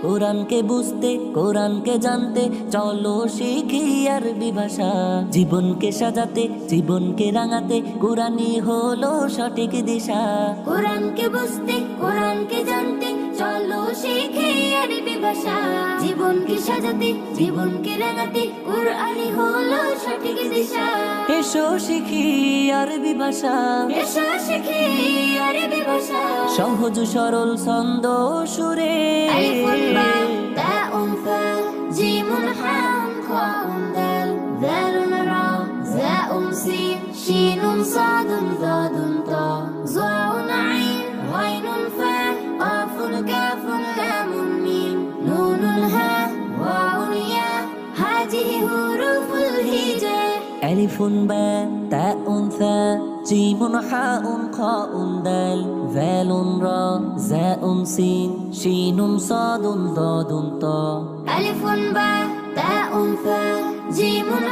কোরআনকে বুঝতে কোরআনকে জানতে চলো শিখি আরবি ভাষা। জীবনকে সাজাতে জীবনকে রাঙাতে কোরআনই হলো সঠিক দিশা। কোরআনকে বুঝতে কোরআনকে জানতে চলো শিখি আরবি ভাষা। জীবনকে সাজাতে জীবনকে রাঙাতে কোরআনই হলো সঠিক দিশা। এসো শিখি আরবি ভাষা, এসো শিখি আরবি ভাষা। সহজ সরল ছন্দ সুরে। আলিফুন বা তাউন ফা জিমুন হাম খাউন দাল দালুন রা জাউন সিন শিনুন সাদুন দাদুন তা যাউন আইন গাইনুন ফা কাফুন কাফুন লামুন মিম নুনুন হা ওয়াউন ইয়া হাযিহি হুরুফুল হিজা। আলিফুন বা তাউন থা জিমুন হাউন খাউন দাল যালুন রা জাউন সিন শিনুন সাদুন দাদুন তা। আলিফুন বা তাউন ফা জিমুন